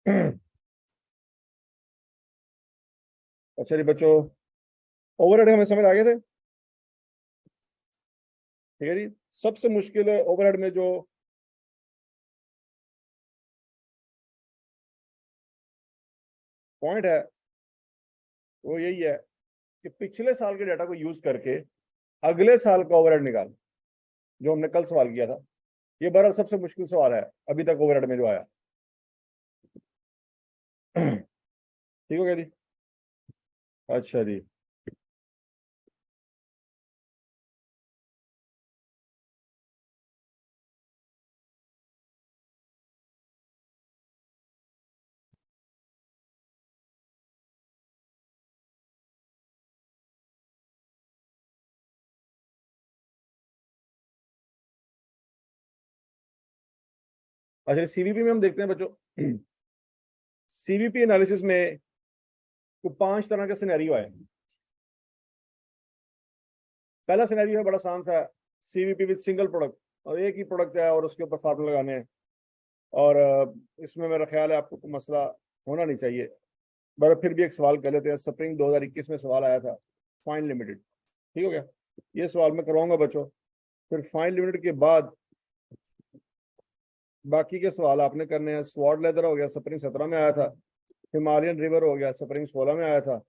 अच्छा जी बच्चों, ओवरहेड हमें समझ आ गए थे। ठीक है जी। सबसे मुश्किल ओवरहेड में जो पॉइंट है वो यही है कि पिछले साल के डाटा को यूज करके अगले साल का ओवरहेड निकाल, जो हमने कल सवाल किया था। ये बहरहाल सबसे मुश्किल सवाल है अभी तक ओवरहेड में जो आया। ठीक हो गया जी। अच्छा जी। अच्छा, सीवीपी में हम देखते हैं बच्चों। सीवीपी एनालिसिस में को 5 तरह के सिनेरियो आए। पहला सिनेरियो है बड़ा आसान सा, सीवीपी विद सिंगल प्रोडक्ट, और एक ही प्रोडक्ट है और उसके ऊपर फार्मूला लगाने हैं। और इसमें मेरा ख्याल है आपको कोई मसला होना नहीं चाहिए। पर फिर भी एक सवाल कर लेते हैं। स्प्रिंग 2021 में सवाल आया था, फाइन लिमिटेड। ठीक हो गया। ये सवाल मैं करवाऊंगा बच्चों। फिर फाइन लिमिटेड के बाद बाकी के सवाल आपने करने हैं। स्वॉर्ड लेदर हो गया, स्प्रिंग 17 में आया था। हिमालयन रिवर हो गया, स्प्रिंग 16 में आया था।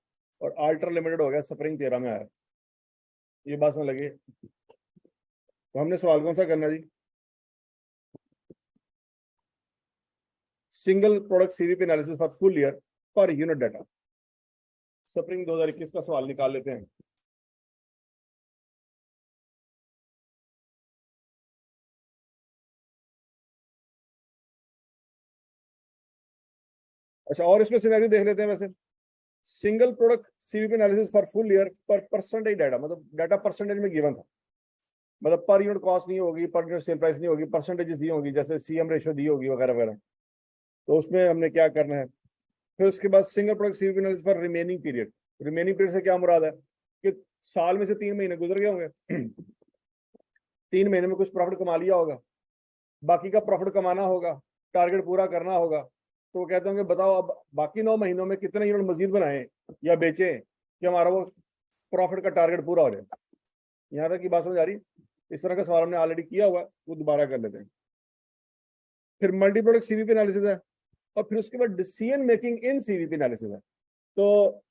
और अल्ट्रा लिमिटेड हो गया, स्प्रिंग 13 में आया। ये बात समझ लगी। तो हमने सवाल कौन सा करना है जी? Single product CVP analysis for full year per unit data. Spring 2021 का सवाल निकाल लेते हैं। अच्छा, और इसमें सिनेरियो देख लेते हैं वैसे। Single product CVP analysis for full year पर परसेंटेज डाटा, मतलब डाटा परसेंटेज में गिवन था। मतलब पर यूनिट कॉस्ट नहीं होगी, पर यूनिट सेल प्राइस नहीं होगी, परसेंटेजेस दी होगी, जैसे सीएम रेशियो दी होगी वगैरह वगैरह। तो उसमें हमने क्या करना है। फिर उसके बाद single product CVP analysis for remaining period. Remaining period से क्या मुराद है कि साल में से 3 महीने गुजर गए होंगे। 3 महीने में कुछ प्रॉफिट कमा लिया होगा, बाकी का प्रॉफिट कमाना होगा, टारगेट पूरा करना होगा। तो वो कहते होंगे बताओ अब बाकी 9 महीनों में कितने यूनिट मजीद बनाए या बेचे कि हमारा वो प्रॉफिट का टारगेट पूरा हो जाए। यहाँ तक की बात समझ आ रही? इस तरह का सवाल हमने ऑलरेडी किया हुआ है, वो दोबारा कर लेते हैं। फिर मल्टी प्रोडक्ट सीवीपी एनालिसिस है। और फिर उसके बाद decision making in CVP analysis है। तो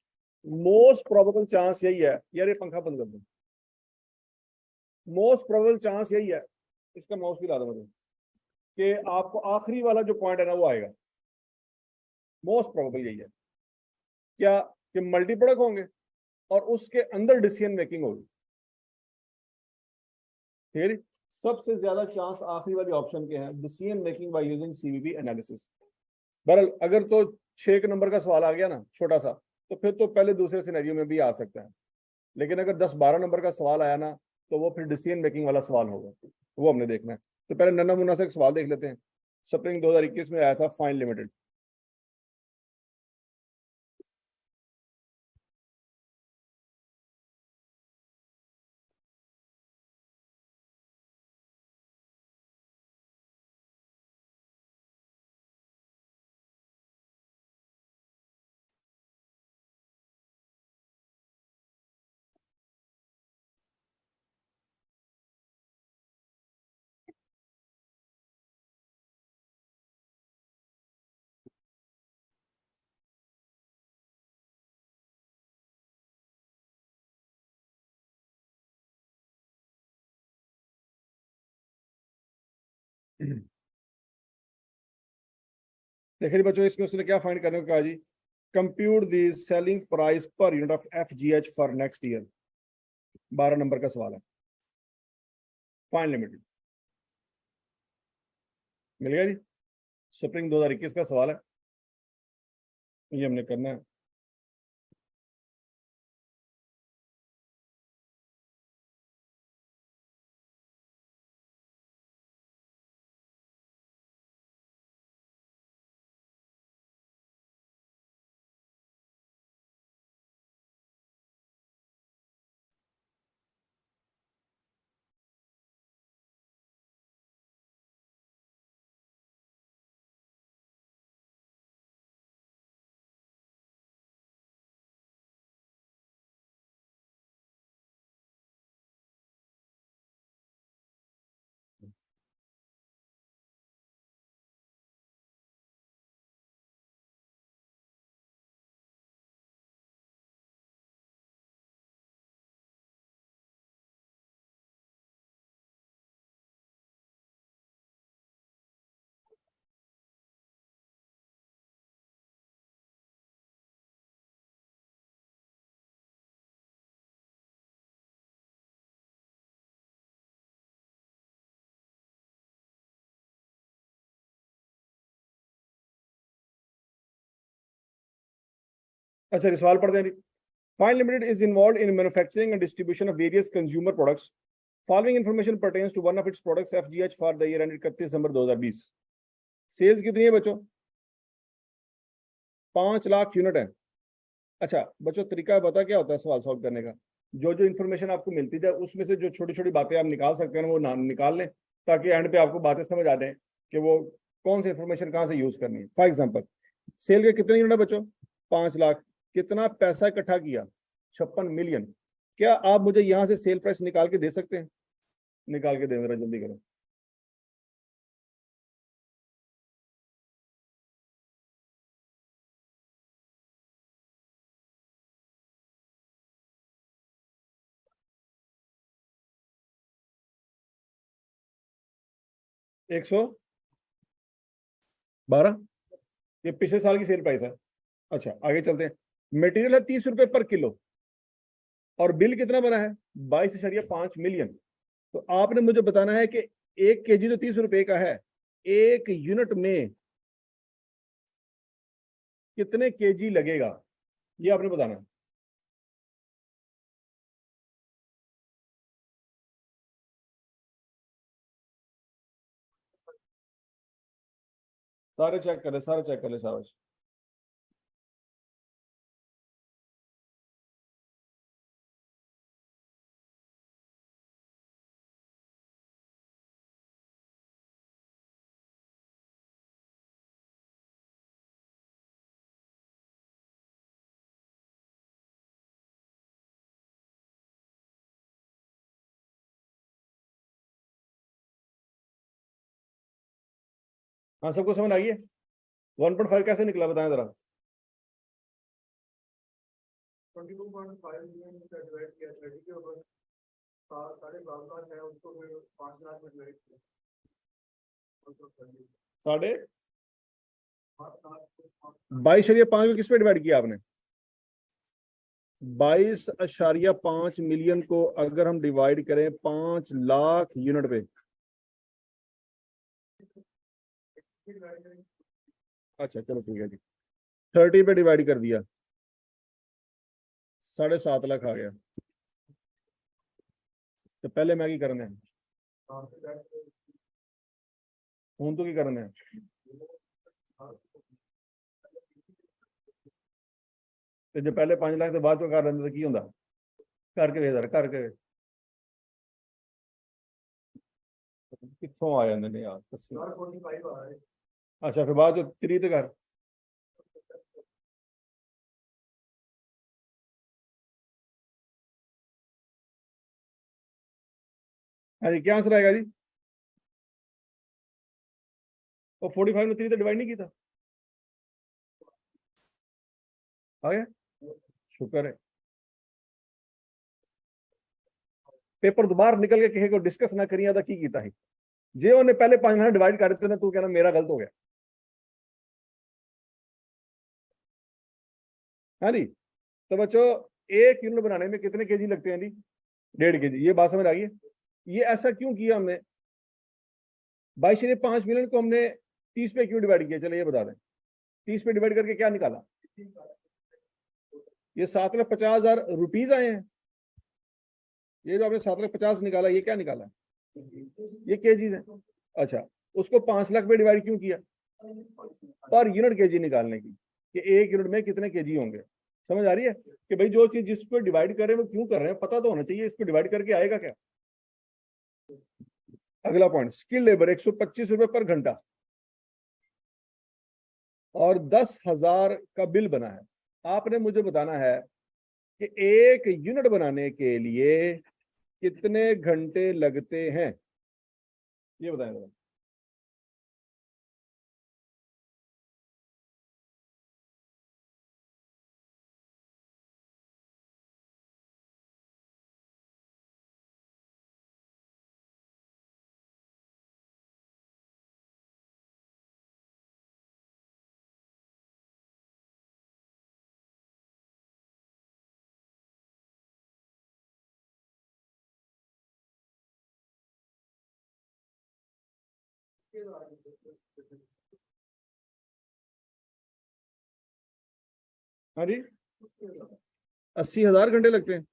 मोस्ट प्रोबेबल चांस यही है, यार ये पंखा बंद कर दो। मोस्ट प्रोबेबल चांस यही है, इसका माउस भी ला दो मुझे, कि आपको आखिरी वाला जो पॉइंट है ना वो आएगा। मोस्ट प्रोबेबल यही है क्या, कि मल्टी प्रोडक्ट होंगे और उसके अंदर डिसीजन मेकिंग होगी। ठीक है। सबसे ज्यादा चांस आखिरी वाले ऑप्शन के हैं, decision making by using CVP analysis. बहरहाल अगर तो 6 नंबर का सवाल आ गया ना छोटा सा, तो फिर तो पहले दूसरे सिनेरियो में भी आ सकता है। लेकिन अगर 10-12 नंबर का सवाल आया ना, तो वो फिर डिसीजन मेकिंग वाला सवाल होगा, वो हमने देखना है। तो पहले नन्ना मुन्ना से एक सवाल देख लेते हैं। स्प्रिंग 2021 में आया था फाइन लिमिटेड। देखिए बच्चों, इसमें उसने क्या फाइंड करने को कहा जी? Compute the selling price per unit of FGH for next year. 12 number का सवाल है, फाइन लिमिटेड। मिल गया जी। स्प्रिंग 2021 का सवाल है, ये हमने करना है। अच्छा सवाल पढ़ते हैं। Fine Limited is involved in manufacturing and distribution of various consumer products. Following information pertains to one of its products FGH for the year ended 31 December 2020। Sales कितनी है बच्चों? 5 लाख यूनिट है। अच्छा बच्चों, तरीका बता क्या होता है सवाल सॉल्व करने का? जो जो इन्फॉर्मेशन आपको मिलती जाए उसमें से जो छोटी छोटी बातें आप निकाल सकते हैं वो निकाल लें, ताकि एंड पे आपको बातें समझ आ जाए कि वो कौन सी इन्फॉर्मेशन कहाँ से यूज करनी है। फॉर एग्जाम्पल, सेल के कितने यूनिट है बच्चों? 5 लाख। कितना पैसा इकट्ठा किया? 56 मिलियन। क्या आप मुझे यहाँ से सेल प्राइस निकाल के दे सकते हैं? निकाल के दे, जरा जल्दी करो। एक सौ 12। ये पिछले साल की सेल प्राइस है। अच्छा आगे चलते हैं। मटेरियल है 30 रुपए पर किलो और बिल कितना बना है? 22.5 मिलियन। तो आपने मुझे बताना है कि 1 केजी तो 30 रुपए का है, एक यूनिट में कितने केजी लगेगा, ये आपने बताना है। सारे चेक कर ले, सारे चेक कर ले, शाबाश। हाँ सबको समझ आ गई है? 1.5 कैसे निकला बताएं जरा। 22.5 मिलियन का डिवाइड किया 30 के ऊपर 7.5 लाख है, उसको फिर 5 लाख में डिवाइड किया। साढ़े 22.5 को किस पे डिवाइड किया आपने? 22.5 मिलियन को अगर हम डिवाइड करें 5 लाख यूनिट पे। अच्छा चलो ठीक है जी। 30 पे डिवाइड कर दिया, 7.5 लाख आ गया। तो पहले मैं की करना है, हूं तो की करना है। तो जो पहले 5 लाख तो बाद चो कर लेंगे तो की होंदा? करके वे जरा करके कितों आ जाते ने यार, अच्छा फिर बाद चो 3 ते कर। हाँ जी, क्या आंसर आएगा जी? और 45 ने 3 तो डिवाइड नहीं किया था। आ गया, शुक्र है। पेपर दोबारा निकल के किसी को डिस्कस ना करिए था की कीता है। जे उन्हें पहले 5 लाख डिवाइड कर देते ना, तू कहना मेरा गलत हो गया। हाँ जी। तो बच्चों, एक यूनिट बनाने में कितने केजी लगते हैं जी? 1.5 केजी। ये बात समझ आ गई है? ये ऐसा क्यों किया हमने? 22.5 मिलियन को हमने 30 पे क्यों डिवाइड किया, चलो ये बता दें। 30 पे डिवाइड करके क्या निकाला? ये 7,50,000 रुपीज आए हैं। ये जो आपने 7,50,000 निकाला, ये क्या निकाला? ये केजीज है। अच्छा, उसको 5 लाख पे डिवाइड क्यों किया? पर यूनिट केजी निकालने की, कि एक यूनिट में कितने केजी होंगे। समझ आ रही है कि भाई जो चीज जिस पर डिवाइड कर रहे हैं वो क्यों कर रहे हैं, पता तो होना चाहिए इसको डिवाइड करके आएगा क्या। अगला पॉइंट, स्किल लेबर 125 रुपए पर घंटा और 10,000 का बिल बना है। आपने मुझे बताना है कि एक यूनिट बनाने के लिए कितने घंटे लगते हैं, ये बताएं जरा। हाँ जी, 80,000 घंटे लगते हैं।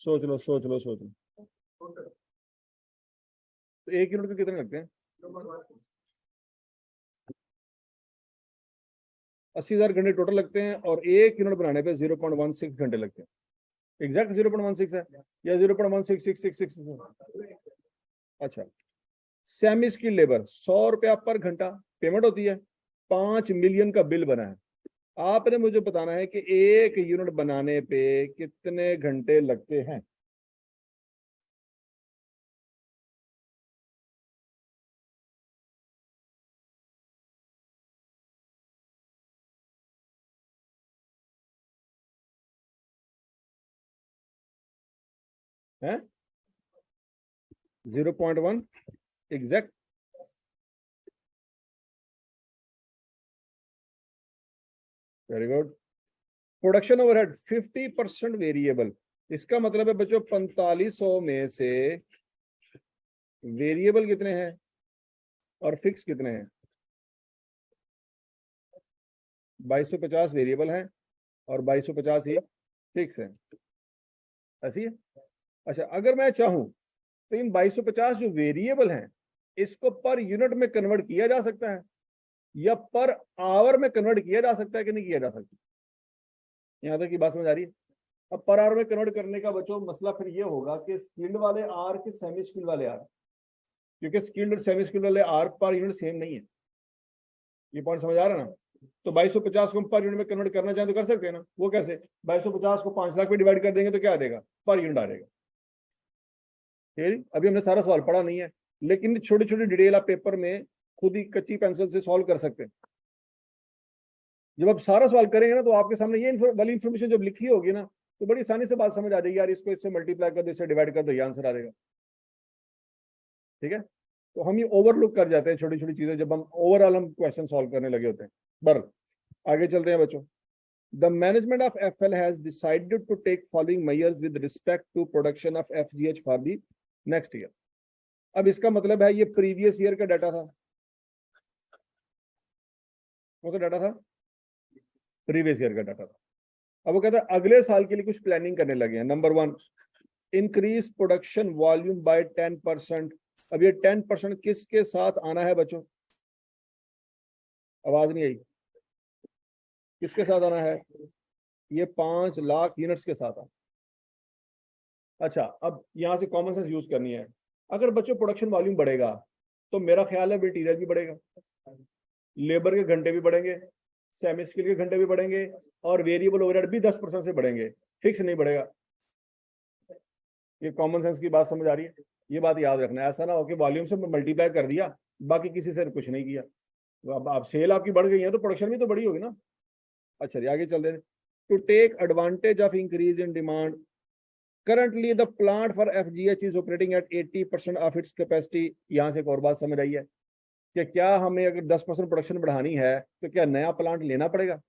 सोच लो सोच लो सोच लो, तो 1 यूनिट के कितने लगते हैं? 80,000 घंटे टोटल लगते हैं, और 1 यूनिट बनाने पे 0.16 घंटे लगते हैं। एग्जैक्ट 0.16 है या 0.16666? अच्छा, सेमी स्किल लेबर 100 रुपया पर घंटा पेमेंट होती है, 5 मिलियन का बिल बना है। आपने मुझे बताना है कि 1 यूनिट बनाने पे कितने घंटे लगते हैं। हैं 0.1 exact. Very good. Production overhead 50% variable, इसका मतलब है बच्चों 4500 में से वेरिएबल कितने हैं और फिक्स कितने हैं? 2250 वेरिएबल हैं और 2250 ही फिक्स है, ऐसी है। अच्छा, अगर मैं चाहूं तो इन 2250 जो वेरिएबल हैं इसको पर यूनिट में कन्वर्ट किया जा सकता है या पर आवर में कन्वर्ट किया जा सकता है कि नहीं किया जा सकता? यहां तक की बात समझ आ रही है? अब पर आवर में कन्वर्ट करने का बच्चों मसला फिर ये होगा कि स्किल्ड वाले आर कि सेमी स्किल्ड वाले आर, क्योंकि स्किल्ड और सेमी स्किल्ड वाले आर पर यूनिट सेम नहीं है। ये पॉइंट समझ आ रहा है ना? तो 2250 को हम पर यूनिट में कन्वर्ट करना चाहें तो कर सकते हैं ना। वो कैसे? 2250 को 5 लाख में डिवाइड कर देंगे तो क्या आ जाएगा? पर यूनिट आ जाएगा। अभी हमने सारा सवाल पढ़ा नहीं है, लेकिन छोटी छोटी डिटेल आप पेपर में खुद ही कच्ची पेंसिल से सॉल्व कर सकते हैं। जब आप सारा सवाल करेंगे ना तो आपके सामने ये वाली इन्फॉर्मेशन जब लिखी होगी ना तो बड़ी आसानी से बात समझ आ जाएगी, यार इसको इससे मल्टीप्लाई कर दो, इससे डिवाइड कर दो, ये आंसर आ जाएगा। ठीक है, तो हम ये ओवरलुक कर जाते हैं छोटी छोटी चीजें जब हम ओवरऑल हम क्वेश्चन सॉल्व करने लगे होते हैं। बर आगे चलते हैं बच्चों। The management of FL has decided to take following measures with respect to production of FGH for the next year. अब इसका मतलब है ये प्रीवियस ईयर का डाटा था। कौन सा डाटा था? प्रीवियस ईयर का डाटा था। अब वो कहता है अगले साल के लिए कुछ प्लानिंग करने लगे हैं। Number 1, increase production volume by 10%। अब ये 10% किसके साथ आना है बच्चों? आवाज नहीं आई। किसके साथ आना है? ये 5 लाख यूनिट्स के साथ आना। अच्छा, अब यहां से कॉमन सेंस यूज करनी है। अगर बच्चों प्रोडक्शन वॉल्यूम बढ़ेगा तो मेरा ख्याल है मटेरियल भी बढ़ेगा, लेबर के घंटे भी बढ़ेंगे, सेमी स्किल के घंटे भी बढ़ेंगे, और वेरिएबल ओवरहेड भी 10% से बढ़ेंगे, फिक्स नहीं बढ़ेगा। ये कॉमन सेंस की बात समझ आ रही है? ये बात याद रखना है, ऐसा ना हो कि वॉल्यूम से मल्टीप्लाई कर दिया बाकी किसी से कुछ नहीं किया। अब आप सेल आपकी बढ़ गई है तो प्रोडक्शन भी तो बढ़ी होगी ना। अच्छा जी, आगे चलते हैं। To take advantage of increase in demand, currently the plant for FGH is operating at 80% of its capacity. यहां से एक और बात समझ आई है कि क्या हमें अगर 10% प्रोडक्शन बढ़ानी है तो क्या नया प्लांट लेना पड़ेगा?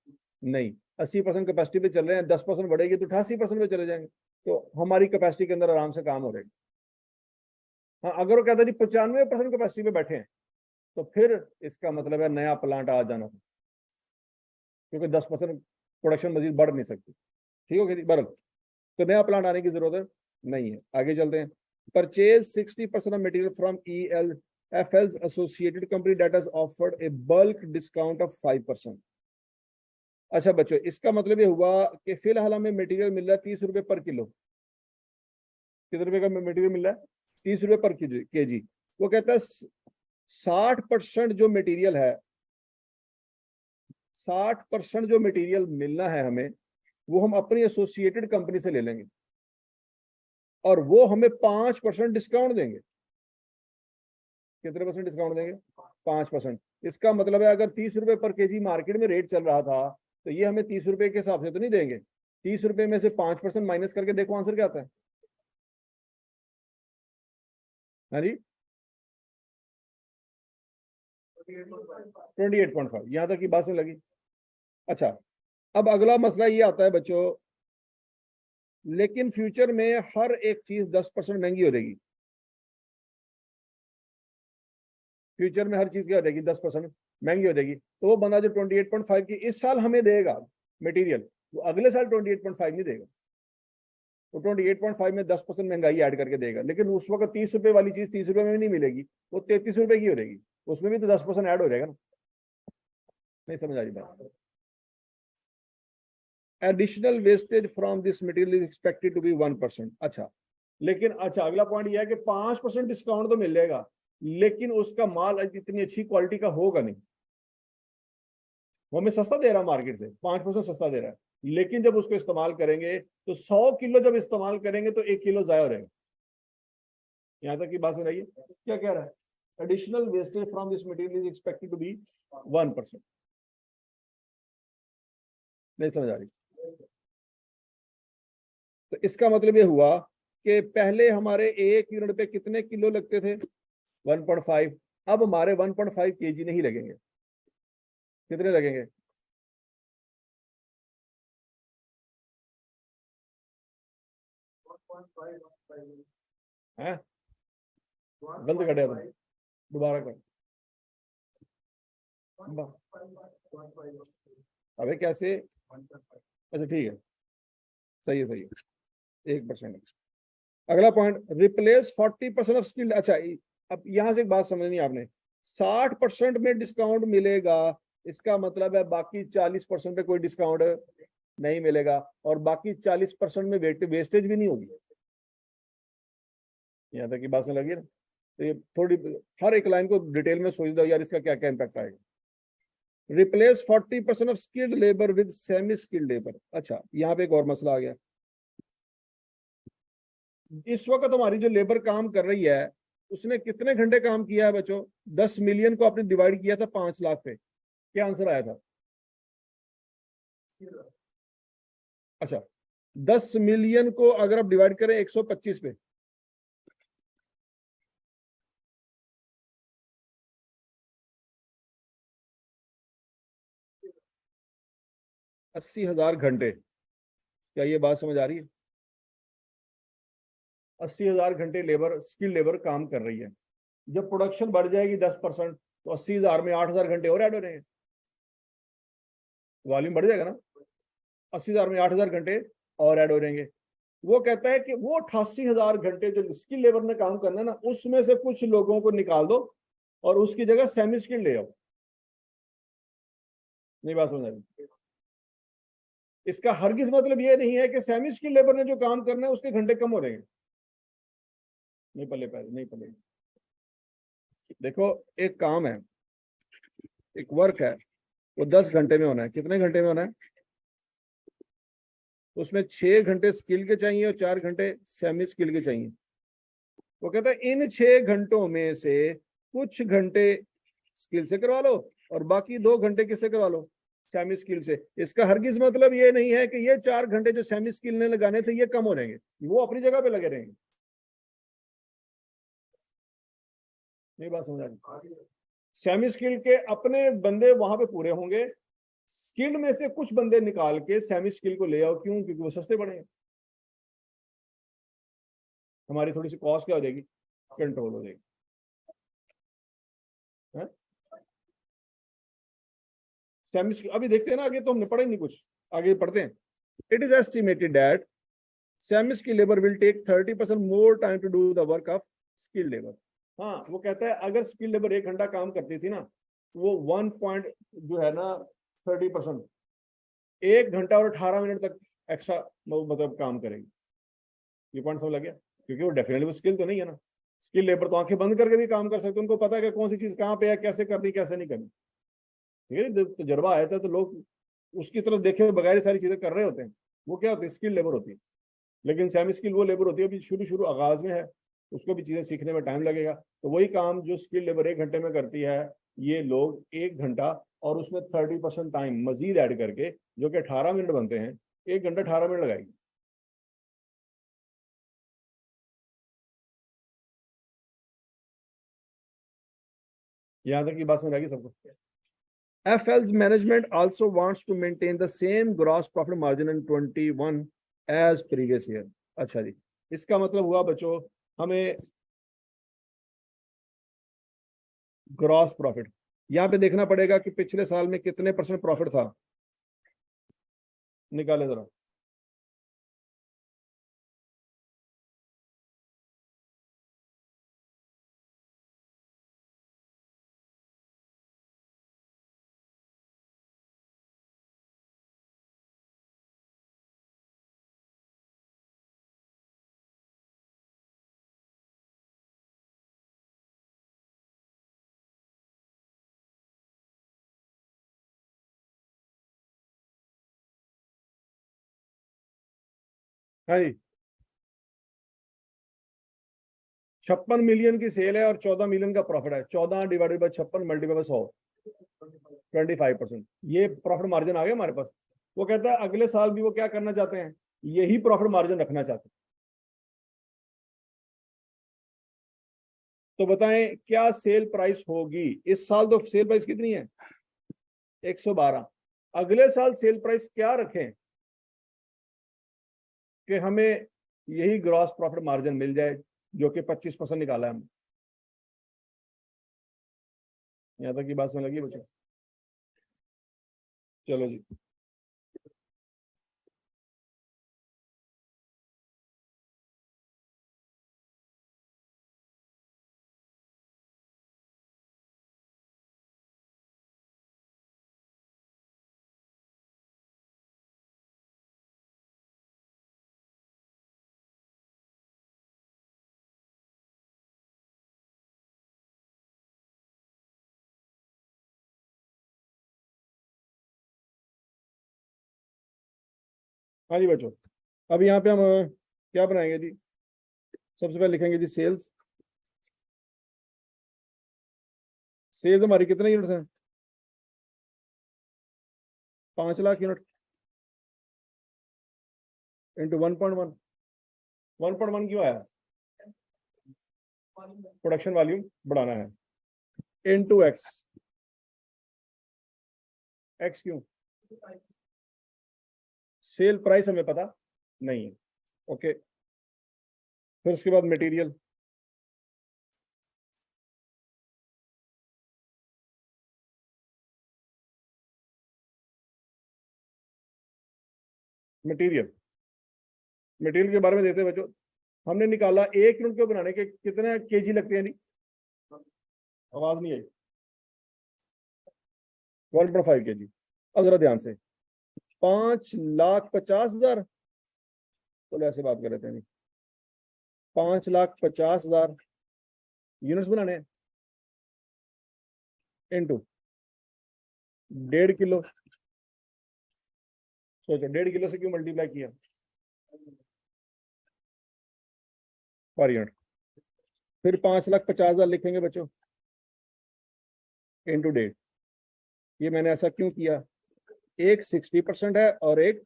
नहीं, 80% कैपेसिटी पे चल रहे हैं, 10% बढ़ेगी तो 88% पे चले जाएंगे, तो हमारी कैपेसिटी के अंदर आराम से काम हो जाएगा। हाँ, अगर वो कहता है 95% कैपेसिटी पे बैठे हैं तो फिर इसका मतलब है नया प्लांट आ जाना, क्योंकि 10% प्रोडक्शन मजीद बढ़ नहीं सकती। ठीक हो गई बर्फ, तो नया प्लांट आने की जरूरत नहीं है। आगे चलते हैं। Purchase 60% of material from ELFL's associated company that has offered a bulk discount of 5%। अच्छा बच्चों, इसका मतलब ये हुआ कि फिलहाल हमें मटेरियल मिल रहा है 30 रुपए पर किलो। कितने रुपए का मटेरियल मिल रहा है? 30 रुपए पर केजी। वो कहता है 60% जो मटेरियल है, 60% जो मटेरियल मिलना है हमें, वो हम अपनी एसोसिएटेड कंपनी से ले लेंगे और वो हमें 5% डिस्काउंट देंगे। कितने परसेंट डिस्काउंट देंगे? 5%। इसका मतलब है अगर 30 रुपए पर केजी मार्केट में रेट चल रहा था तो ये हमें 30 रुपए के हिसाब से तो नहीं देंगे। 30 रुपए में से 5% माइनस करके देखो आंसर क्या आता है। हाँ जी, 28.5। यहां तक की बात सुन लगी? अच्छा, अब अगला मसला ये आता है बच्चों, लेकिन फ्यूचर में हर एक चीज 10% महंगी हो जाएगी। फ्यूचर में हर चीज क्या हो जाएगी? 10% महंगी हो जाएगी। तो वो बंदा जो 28.5 की इस साल हमें देगा, मटेरियल, वो अगले साल 28.5 नहीं देगा, तो 28.5 में 10% महंगाई ऐड करके देगा, लेकिन उस वक्त 30 रुपए वाली चीज 30 रुपए में भी नहीं मिलेगी, वो 33 रुपए की हो जाएगी, उसमें भी तो 10% ऐड हो जाएगा ना। नहीं समझ आ रही बात? Additional wastage from this material is expected to be 1%। अच्छा, लेकिन अच्छा अगला पॉइंट यह है कि 5% डिस्काउंट तो मिलेगा, लेकिन उसका माल इतनी अच्छी क्वालिटी का होगा नहीं, वो हमें सस्ता दे रहा है मार्केट से, 5% सस्ता दे रहा है, लेकिन जब उसको इस्तेमाल करेंगे तो 100 किलो जब इस्तेमाल करेंगे तो 1 किलो जाया हो जाएगा। यहां तक की बात सुनाइए, क्या कह रहा है? Additional wastage from this material is expected to be 1%। नहीं समझ आ रही? तो इसका मतलब ये हुआ कि पहले हमारे 1 यूनिट पे कितने किलो लगते थे? 1.5। अब हमारे 1.5 kg नहीं लगेंगे, कितने लगेंगे? हैं? गलत कर दिया तुमने, दोबारा कर। अबे कैसे? अच्छा ठीक है, सही है सही है, 1%। अगला पॉइंट, रिप्लेस 40% ऑफ स्किल्ड। अच्छा, अब यहां से एक बात समझनी है आपने, 60% में डिस्काउंट मिलेगा, इसका मतलब है बाकी 40% पे कोई डिस्काउंट नहीं मिलेगा, और बाकी 40% में वेस्टेज भी नहीं होगी। यहाँ तक की बात समझ लगी ना? तो ये थोड़ी, हर एक लाइन को डिटेल में सोच दो यार, इसका क्या क्या इम्पैक्ट आएगा। Replace 40% of skilled labour with semi skilled labour. अच्छा, यहाँ पे एक और मसला आ गया, इस वक्त हमारी जो लेबर काम कर रही है उसने कितने घंटे काम किया है बच्चों? 10 मिलियन को आपने डिवाइड किया था 5 लाख पे, क्या आंसर आया था? अच्छा, 10 मिलियन को अगर आप डिवाइड करें 125 पे, 80,000 घंटे। क्या ये बात समझ आ रही है? 80,000 घंटे लेबर, स्किल लेबर काम कर रही है। जब प्रोडक्शन बढ़ जाएगी 10%, तो 80,000 में 8,000 घंटे और ऐड हो रहे हैं, वॉल्यूम बढ़ जाएगा ना, 80,000 में 8,000 घंटे और ऐड हो जाएंगे। वो कहता है कि वो 88,000 घंटे जो स्किल लेबर ने काम करना है ना, उसमें से कुछ लोगों को निकाल दो और उसकी जगह सेमी स्किल ले आओ। नहीं बात समझ रही? इसका हरगिज मतलब ये नहीं है कि सेमी स्किल लेबर ने जो काम करना है उसके घंटे कम हो रहे हैं, नहीं पल्ले पहले नहीं पल्ले। देखो, एक काम है, एक वर्क है, वो 10 घंटे में होना है, कितने घंटे में होना है? उसमें 6 घंटे स्किल के चाहिए और 4 घंटे सेमी स्किल के चाहिए। वो कहता है इन 6 घंटों में से कुछ घंटे स्किल से करवा लो और बाकी 2 घंटे किससे करवा लो? सेमी स्किल से। इसका हरगिज मतलब ये नहीं है कि ये 4 घंटे जो सेमी स्किल ने लगाने थे ये कम हो जाएंगे, वो अपनी जगह पे लगे रहेंगे। नहीं बात समझ आ रही? सेमी स्किल के अपने बंदे वहां पे पूरे होंगे, स्किल्ड में से कुछ बंदे निकाल के सेमी स्किल को ले आओ, क्यों? क्योंकि वो सस्ते पड़ेंगे, हमारी थोड़ी सी कॉस्ट क्या हो जाएगी? कंट्रोल हो जाएगी। सेमी स्किल अभी देखते हैं ना, आगे तो हमने पढ़ा ही नहीं कुछ, आगे पढ़ते हैं। It is estimated that semi skill labour will take 30% more time to do the work of skill labour. हाँ, वो कहता है अगर स्किल लेबर 1 घंटा काम करती थी ना, वो 1 पॉइंट जो है ना 30%, 1 घंटा और 18 मिनट तक एक्स्ट्रा मतलब काम करेगी। ये पॉइंट समझ लग गया? क्योंकि वो डेफिनेटली वो स्किल तो नहीं है ना, स्किल लेबर तो आंखें बंद करके भी काम कर सकते, उनको पता है कि कौन सी चीज कहाँ पे है, कैसे करनी कैसे नहीं करनी। ठीक है, तजर्बा आया था तो लोग उसकी तरफ देखे बगैर सारी चीजें कर रहे होते हैं, वो क्या होती है? स्किल लेबर होती है। लेकिन सेमी स्किल वो लेबर होती है अभी शुरू शुरू आगाज में है, उसको भी चीजें सीखने में टाइम लगेगा, तो वही काम जो स्किल लेबर 1 घंटे में करती है, ये लोग 1 घंटा और उसमें 30% टाइम मजीद ऐड करके, जो कि 18 मिनट बनते हैं, 1 घंटा 18 मिनट लगाएगी। यहाँ तक की बात समझ आएगी सबको? FL's management also wants to maintain the same gross profit margin in 21 as previous year। अच्छा जी, इसका मतलब हुआ बच्चों, हमें ग्रॉस प्रॉफिट यहाँ पे देखना पड़ेगा कि पिछले साल में कितने % प्रॉफिट था। निकाले जरा। हाँ जी, 56 मिलियन की सेल है और 14 मिलियन का प्रॉफिट है। 14 डिवाइडेड बाई 56 मल्टीप्लाई बाई 100, 25%। ये प्रॉफिट मार्जिन आ गया हमारे पास। वो कहता है अगले साल भी वो क्या करना चाहते हैं, यही प्रॉफिट मार्जिन रखना चाहते हैं। तो बताएं क्या सेल प्राइस होगी इस साल? तो सेल प्राइस कितनी है? 112। अगले साल सेल प्राइस क्या रखें कि हमें यही ग्रॉस प्रॉफिट मार्जिन मिल जाए, जो कि 25% निकाला है हमने। यहां तक की बात समझ लगी बच्चों? चलो जी। हाँ जी बच्चों, अब यहाँ पे हम क्या बनाएंगे जी? सबसे पहले लिखेंगे जी सेल्स। सेल्स हमारी कितने यूनिट्स हैं? 5 लाख यूनिट इंटू 1.1। 1.1 क्यों आया? प्रोडक्शन वॉल्यूम बढ़ाना है। Into x. एक्स क्यों? सेल प्राइस हमें पता नहीं है। ओके, फिर उसके बाद मटेरियल। मटेरियल मटेरियल के बारे में देते हैं बच्चों। हमने निकाला 1 यूनिट को बनाने के कितने केजी लगते हैं जी? आवाज नहीं आई। 1.5 kg। अब जरा ध्यान से, 5,50,000। चलो ऐसे बात कर लेते हैं जी। 5,50,000 यूनिट्स बनाने हैं इनटू 1.5 किलो। सोचो 1.5 किलो से क्यों मल्टीप्लाई किया पर यूनिट। फिर 5,50,000 लिखेंगे बच्चों इंटू 1.5। ये मैंने ऐसा क्यों किया? एक 60% है और एक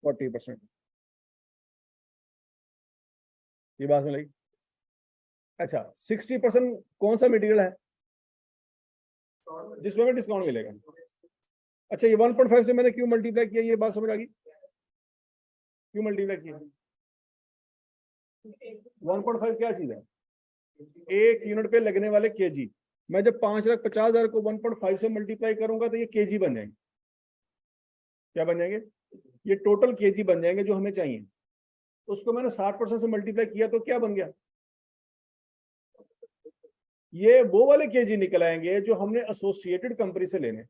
40%। ये बात मिलेगी। अच्छा, 60% कौन सा मटेरियल है जिसमें हमें डिस्काउंट मिलेगा? अच्छा, ये 1.5 से मैंने क्यों मल्टीप्लाई किया, ये बात समझ आ गई? क्यों मल्टीप्लाई किया? 1.5 क्या चीज है? 1 यूनिट पे लगने वाले केजी। मैं जब 5,50,000 को 1.5 से मल्टीप्लाई करूंगा तो ये केजी बन जाएंगे। क्या बन जाएंगे? ये टोटल केजी बन जाएंगे जो हमें चाहिए। उसको मैंने 60% से मल्टीप्लाई किया तो क्या बन गया? ये वो वाले केजी निकल आएंगे जो हमने एसोसिएटेड कंपनी से लेने।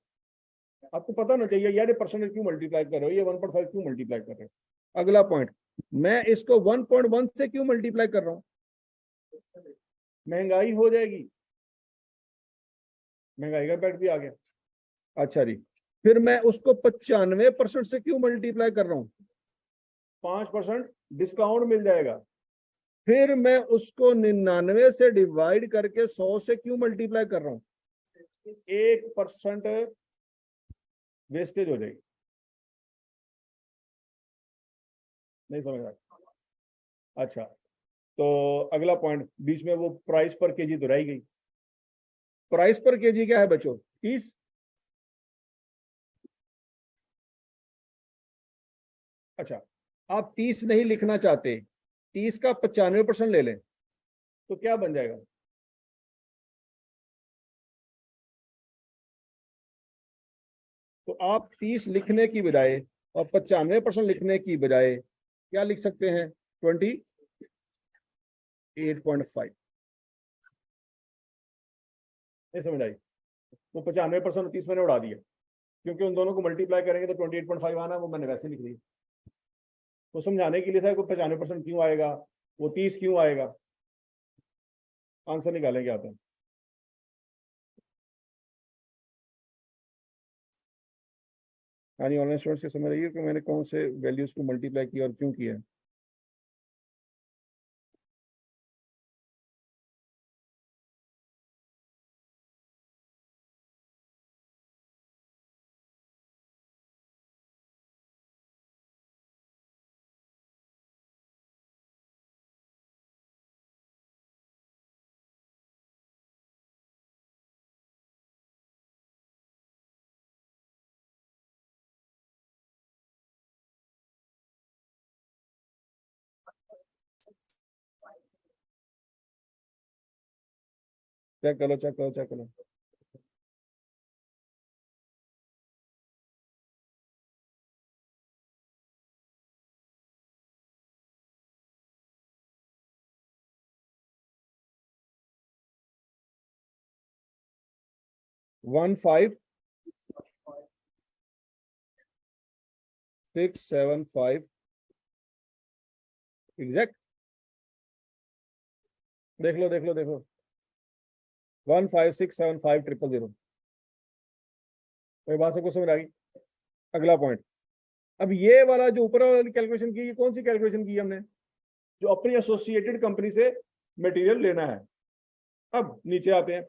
आपको पता ना चाहिए यार ये परसेंटेज क्यों मल्टीप्लाई कर रहे हो, ये 1.5 क्यों मल्टीप्लाई कर रहे हो। अगला पॉइंट, मैं इसको 1.1 से क्यों मल्टीप्लाई कर रहा हूं? महंगाई हो जाएगी। महंगाई का इम्पैक्ट भी आ गया। अच्छा जी, फिर मैं उसको 95% से क्यों मल्टीप्लाई कर रहा हूं? 5% डिस्काउंट मिल जाएगा। फिर मैं उसको 99 से डिवाइड करके 100 से क्यों मल्टीप्लाई कर रहा हूं? 1% वेस्टेज हो जाएगी। नहीं समझ रहा? अच्छा, तो अगला पॉइंट, बीच में वो प्राइस पर केजी तो रह गई। प्राइस पर केजी क्या है बच्चों? 30। अच्छा, आप 30 नहीं लिखना चाहते, 30 का 95% ले लें तो क्या बन जाएगा? तो आप 30 लिखने की बजाय और 95% लिखने की बजाय क्या लिख सकते हैं? 28.5। ये समझ आई? तो 95% 30 मैंने उड़ा दिया, क्योंकि उन दोनों को मल्टीप्लाई करेंगे तो 28.5 आना, वो मैंने वैसे लिख दिया। तो समझाने के लिए था कि 95% क्यों आएगा, वो 30 क्यों आएगा। आंसर निकालेंगे आप। हाँ जी, ऑनलाइन स्टूडेंट्स से समझ रही है कि मैंने कौन से वैल्यूज को मल्टीप्लाई किया और क्यों किया। चेक करो, चेक करो, चेक करो। One five 675 exact. देख लो, देख लो, देखो। 1567500। कोई बात सबको समझ आ गई? अगला पॉइंट। अब ये वाला जो ऊपर वाली कैलकुलेशन की, ये कौन सी कैलकुलेशन की हमने? जो अपनी एसोसिएटेड कंपनी से मटेरियल लेना है। अब नीचे आते हैं,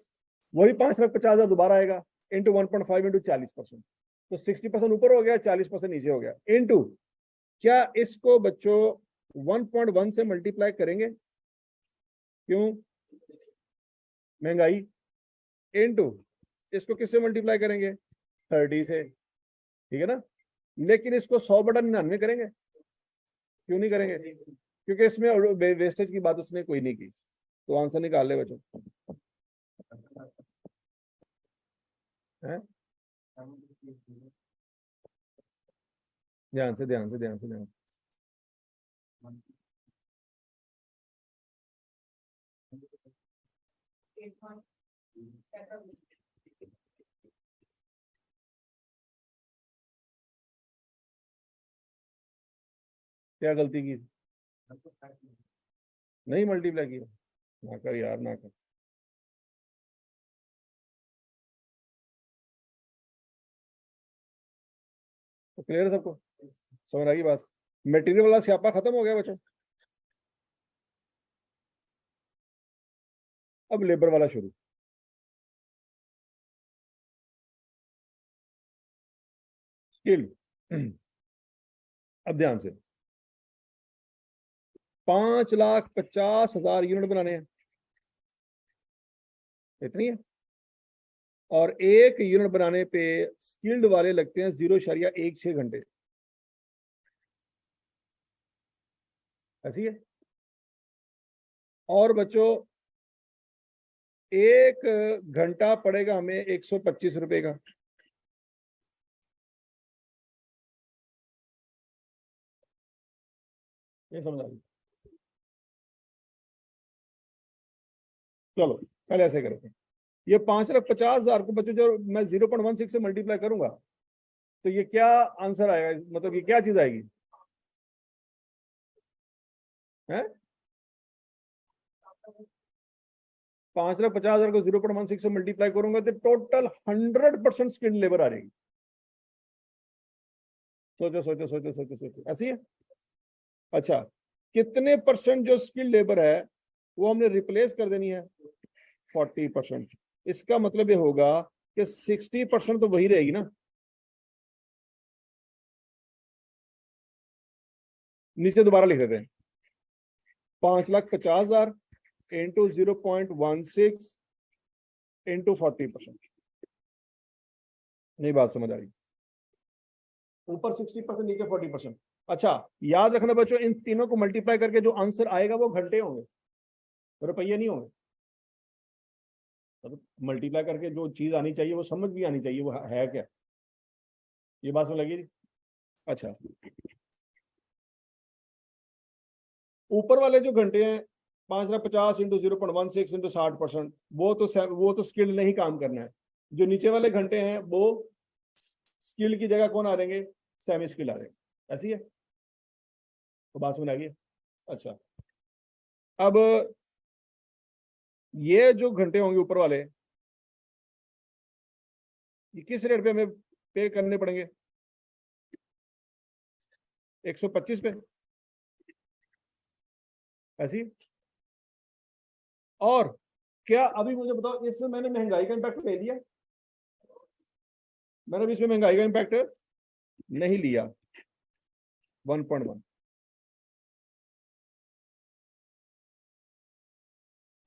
वही 5,50,000 दोबारा आएगा, इंटू 1.5 इंटू 40%। तो 60% ऊपर हो गया, 40% नीचे हो गया, इंटू क्या इसको बच्चों 1.1 से मल्टीप्लाई करेंगे? क्यों? महंगाई। इंटू इसको किससे मल्टीप्लाई करेंगे? 30 से। ठीक है ना? लेकिन इसको 100/99 करेंगे। क्यों नहीं करेंगे? क्योंकि इसमें वेस्टेज की बात उसने कोई नहीं की। तो आंसर निकाल ले बच्चों। ध्यान से, ध्यान से, ध्यान से, ध्यान से। क्या गलती की? नहीं मल्टीप्लाई किया? ना कर यार, ना कर। तो क्लियर है सबको? समझ आ गई बात? मटेरियल वाला स्यापा खत्म हो गया बच्चों। अब लेबर वाला शुरू। स्किल। अब ध्यान से, 5,50,000 यूनिट बनाने हैं, इतनी है। और एक यूनिट बनाने पे स्किल्ड वाले लगते हैं 0.16 घंटे। ऐसी है। और बच्चों, एक घंटा पड़ेगा हमें 125 रुपए का। ये समझ आ गई? चलो पहले ऐसे करते हैं। ये 5,50,000 को बच्चों जो मैं 0.16 से मल्टीप्लाई करूंगा, तो ये क्या आंसर आएगा? मतलब ये क्या चीज आएगी? है 5,50,000 को 0.16 से मल्टीप्लाई करूंगा तो टोटल 100% स्किल्ड लेबर आ जाएगी। सोचो, सोचो, सोचो, सोचो, सोचो। ऐसी है। अच्छा, कितने परसेंट जो स्किल्ड लेबर है वो हमने रिप्लेस कर देनी है? 40%। इसका मतलब ये होगा कि 60% तो वही रहेगी ना। नीचे दोबारा लिख देते हैं, 5,50,000 इंटू 0.16 इंटू 40%। नहीं बात समझ आ रही? ऊपर 60%, नीचे 40%। अच्छा, याद रखना बच्चों, इन तीनों को मल्टीप्लाई करके जो आंसर आएगा वो घंटे होंगे, रुपये नहीं होंगे। मतलब मल्टीप्लाई करके जो चीज आनी चाहिए वो समझ भी आनी चाहिए, वो है क्या। ये बात में लगी? अच्छा, ऊपर वाले जो घंटे हैं 5,50 इंटू 0.16 इंटू 60%, वो तो स्किल्ड नहीं काम करना है। जो नीचे वाले घंटे हैं वो स्किल्ड की जगह कौन आ रहेंगे, सेमी स्किल्ड आ रहेंगे। ऐसी है तो बात समझ आ गई। अच्छा, अब ये जो घंटे होंगे ऊपर वाले, ये किस रेट पे हमें पे करने पड़ेंगे, 125 पे, ऐसी। और क्या अभी मुझे बताओ, इसमें मैंने महंगाई का इम्पैक्ट ले लिया, मैंने अभी इसमें महंगाई का इम्पैक्ट नहीं लिया, 1.1।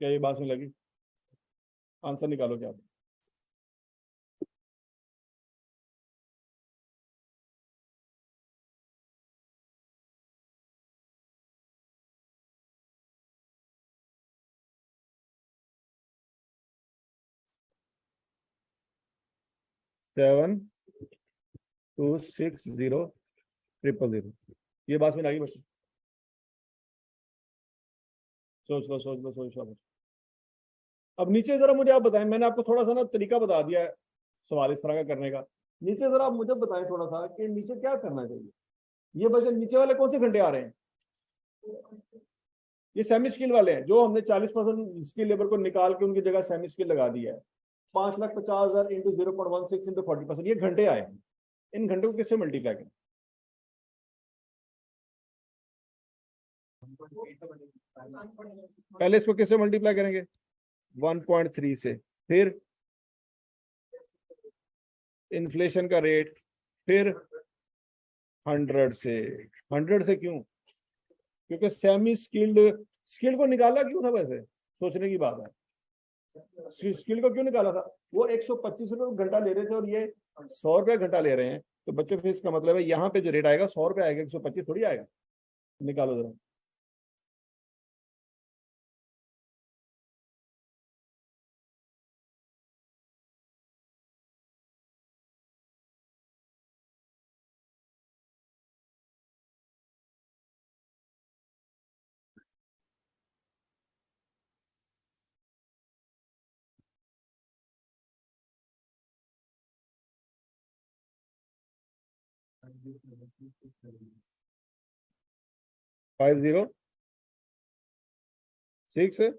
क्या ये बात में लगी, आंसर निकालो क्या। 7260000। ये बात में लगी बच्चों, सोच लो। अब नीचे जरा मुझे आप बताएं, मैंने आपको थोड़ा सा ना तरीका बता दिया है सवाल इस तरह का करने का। नीचे जरा आप मुझे बताएं थोड़ा सा कि नीचे क्या करना चाहिए। ये बच्चे नीचे वाले कौन से घंटे आ रहे हैं, ये सेमी स्किल वाले हैं, जो हमने 40% स्किल लेबर को निकाल के उनकी जगह सेमी स्किल लगा दिया है। 5,50,000 इंटू 0.16 इंटू 40%, ये घंटे आए हैं। इन घंटों को किससे मल्टीप्लाई करें, पहले इसको किससे मल्टीप्लाई करेंगे, 1.3 से, फिर इन्फ्लेशन का रेट, फिर 100 से। 100 से क्यों, क्योंकि सेमी स्किल्ड, स्किल को निकाला क्यों था वैसे, सोचने की बात है। स्किल को क्यों निकाला था, वो 125 रुपये घंटा ले रहे थे और ये 100 रुपये घंटा ले रहे हैं। तो बच्चों फिर इसका मतलब है यहाँ पे जो रेट आएगा 100 रुपये आएगा, 125 थोड़ी आएगा। निकालो जरा। Five zero 600।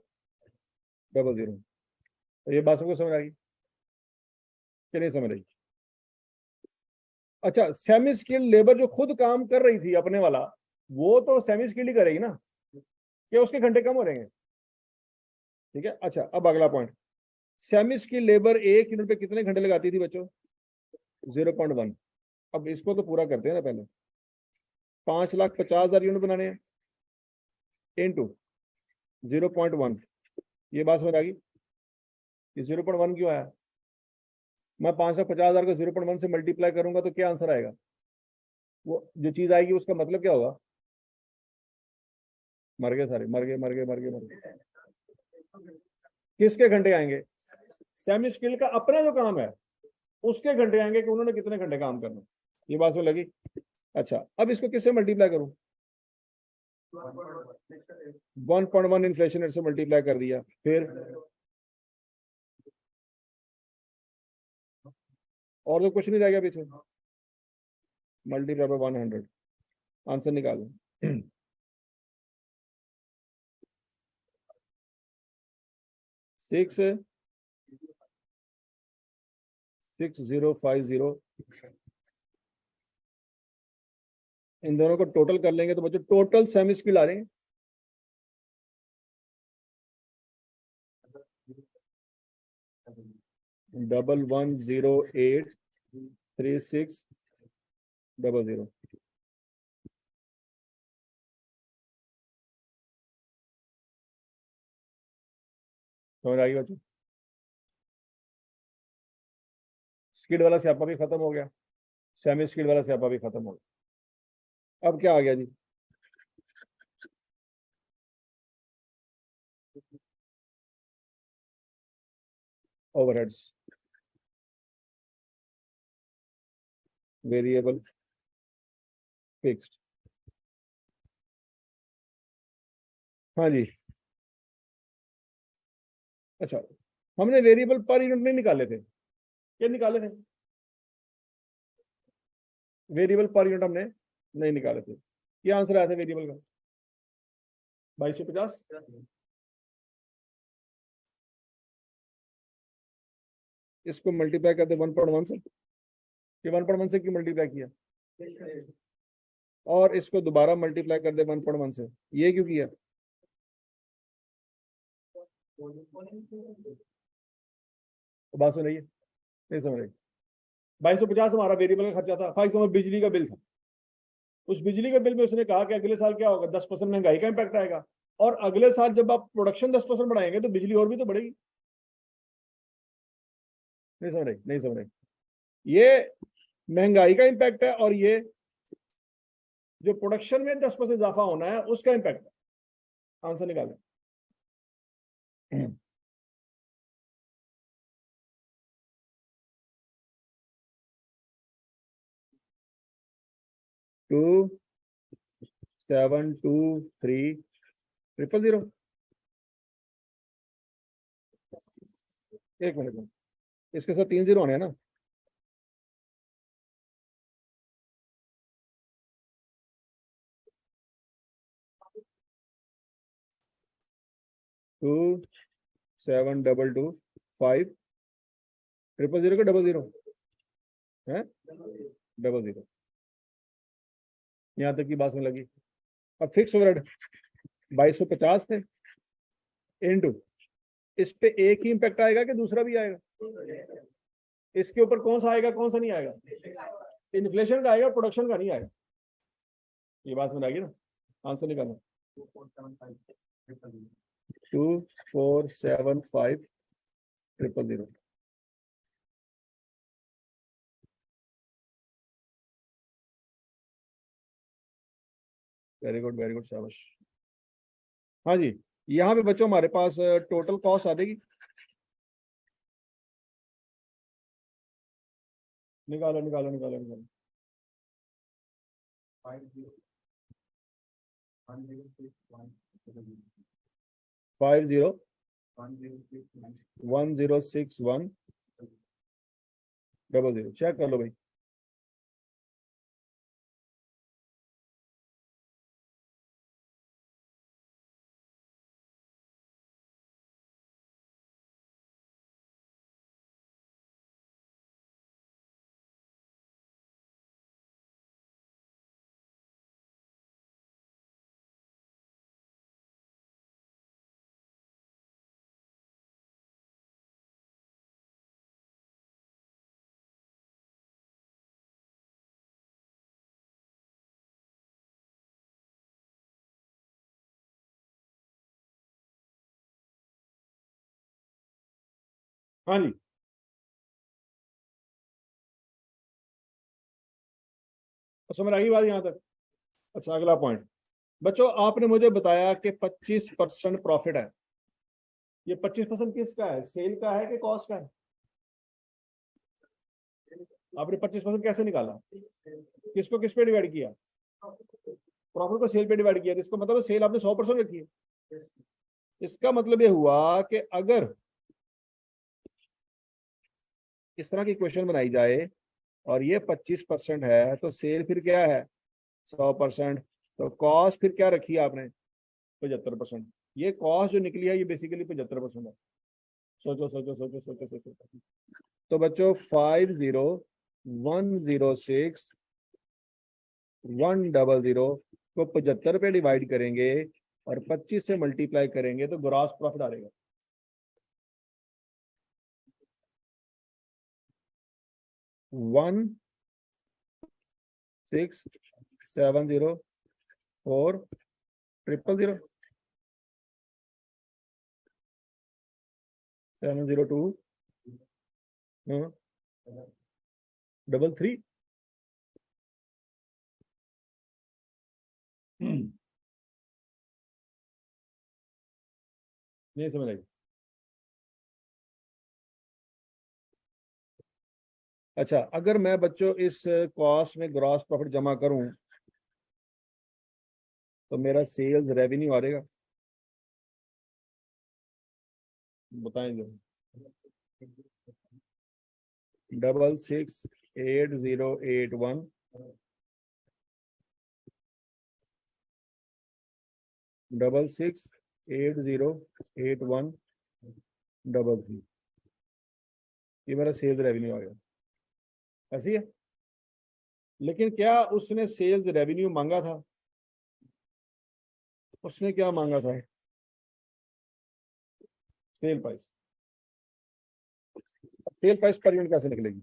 तो ये बात सबको समझ आ गई कि नहीं समझ आई। अच्छा, सेमी स्किल्ड लेबर जो खुद काम कर रही थी अपने वाला, वो तो सेमी स्किल्ड ही करेगी ना, क्या उसके घंटे कम हो रहेंगे। ठीक है, अच्छा अब अगला पॉइंट, सेमी स्किल्ड लेबर एक यूनिट पे कितने घंटे लगाती थी बच्चों, 0.1। अब इसको तो पूरा करते हैं ना पहले, 5,50,000 यूनिट बनाने हैं इंटू 0.1। ये बात समझ आ गई, ये 0.1 क्यों आया, मैं 5,50,000 को 0.1 से मल्टीप्लाई करूंगा तो क्या आंसर आएगा, वो जो चीज आएगी उसका मतलब क्या होगा, मर गए सारे, मर गए। किसके घंटे आएंगे, सेमी स्किल का अपना जो काम है उसके घंटे आएंगे कि उन्होंने कितने घंटे काम करना। ये बात में लगी। अच्छा, अब इसको किससे मल्टीप्लाई करूं, 1.1 इन्फ्लेशन रेट से मल्टीप्लाई कर दिया, फिर और तो कुछ नहीं रह गया पीछे, मल्टीप्लाई बाय 100, आंसर निकालो। 66050। इन दोनों को टोटल कर लेंगे तो बच्चों टोटल सेमी स्किल आ रहे हैं 11083600। समझ आ गई बच्चों, स्किल वाला स्यापा भी खत्म हो गया, सेमी स्किल वाला स्यापा भी खत्म हो गया। अब क्या आ गया जी, ओवरहेड्स, वेरिएबल फिक्स्ड। हाँ जी। अच्छा, हमने वेरिएबल पर यूनिट नहीं निकाले थे, क्या निकाले थे? वेरिएबल पर यूनिट हमने नहीं निकाले थे। क्या आंसर आया था वेरिएबल का? 2250। इसको मल्टीप्लाई करते 1.1 से, ये 1.1 से क्यों मल्टीप्लाई किया? और इसको दोबारा मल्टीप्लाई कर दे 1.1 से, ये क्यों किया? तो बात सुन रही है, नहीं समझ रही? 2250 हमारा वेरिएबल का खर्चा था। फॉर एग्जाम्पल बिजली का बिल था, उस बिजली के बिल में उसने कहा कि अगले साल क्या होगा, 10% महंगाई का इम्पैक्ट आएगा, और अगले साल जब आप प्रोडक्शन 10% बढ़ाएंगे तो बिजली और भी तो बढ़ेगी। नहीं समझ रही? नहीं समझ रही? ये महंगाई का इम्पैक्ट है, और ये जो प्रोडक्शन में 10% इजाफा होना है उसका इम्पैक्ट है। आंसर निकालें। 272300। एक मिनट में, इसके साथ 3 0 होने हैं ना? 27225 000 का 00 है, 00। यहाँ तक की बात में लगी। अब फिक्स ओवरहेड 2250 थे, इनटू इस पे एक ही इम्पैक्ट आएगा कि दूसरा भी आएगा? इसके ऊपर कौन सा आएगा, कौन सा नहीं आएगा? इन्फ्लेशन का आएगा, प्रोडक्शन का नहीं आएगा। ये बात समझ आ गई ना? आंसर निकालना। 2475000। वेरी गुड, वेरी गुड, शाबाश। हाँ जी, यहाँ पे बच्चों हमारे पास टोटल कॉस्ट आ जाएगी। निकालो निकालो निकालो निकालो। 50106100। चेक कर लो भाई। हाँ जी, तो समझ आ गई बात यहाँ तक? अच्छा, अगला पॉइंट। बच्चों आपने मुझे बताया कि 25% प्रॉफिट है। ये 25% किसका है, सेल का है कि कॉस्ट का है? आपने 25% कैसे निकाला? किसको किस पे डिवाइड किया? प्रॉफिट को सेल पे डिवाइड किया, इसका मतलब सेल आपने 100% रखी है। इसका मतलब ये हुआ कि अगर इस तरह की क्वेश्चन बनाई जाए और ये 25% है, तो सेल फिर क्या है? 100%। तो कॉस्ट फिर क्या रखी है आपने? 75%। ये कॉस्ट जो निकली है ये बेसिकली 75% है। सोचो सोचो सोचो सोचो सोचो। तो बच्चों 50106 को 75 पे डिवाइड करेंगे और 25 से मल्टीप्लाई करेंगे तो ग्रॉस प्रॉफिट आ जाएगा। 16704 702 33। नहीं समझ आई? अच्छा, अगर मैं बच्चों इस कॉस्ट में ग्रॉस प्रॉफिट जमा करूं तो मेरा सेल्स रेवेन्यू आ जाएगा, बताएं जो 668081 668081 ये मेरा सेल्स रेवेन्यू आ गया, ऐसी है। लेकिन क्या उसने सेल्स रेवेन्यू मांगा था? उसने क्या मांगा था? Sale price. Sale price per unit कैसे निकलेगी?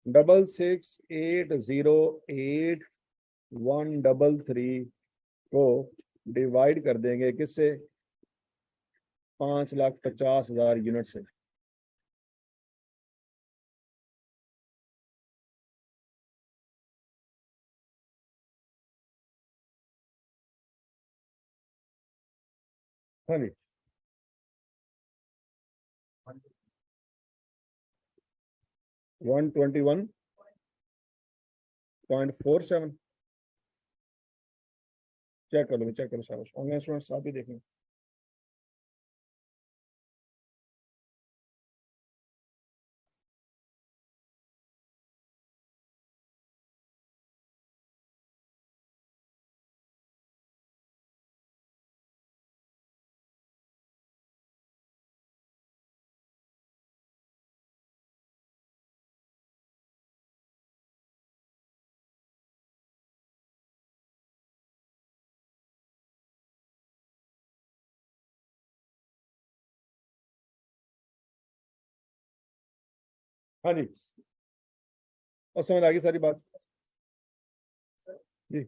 Double six eight zero eight one double three को डिवाइड कर देंगे किससे? 5,50,000 यूनिट से। हाँ जी, 121.47। चेक कर लो, चेक करो सारा, ऑनलाइन स्टूडेंट्स आप भी देखें। हाँ जी, और समझ आ गई सारी बात जी।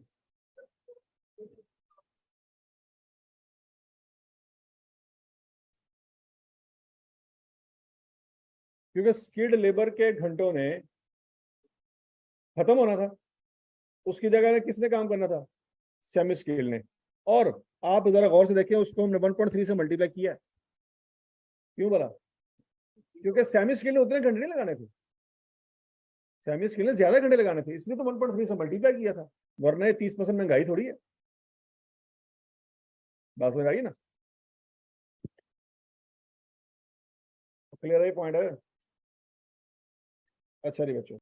क्योंकि स्किल्ड लेबर के घंटों ने खत्म होना था, उसकी जगह में किसने काम करना था? सेमी स्किल ने। और आप जरा गौर से देखें, उसको हमने 1.3 से मल्टीप्लाई किया। क्यों बोला? क्योंकि सेमी स्किल ने उतने घंटे नहीं लगाने थे, सेमी स्किल ने ज्यादा घंटे लगाने थे, इसलिए तो 1.3 से मल्टीप्लाई किया था। वरना ये 30% महंगाई थोड़ी है। बात समझ आई ना? क्लियर है पॉइंट है? अच्छा जी बच्चों।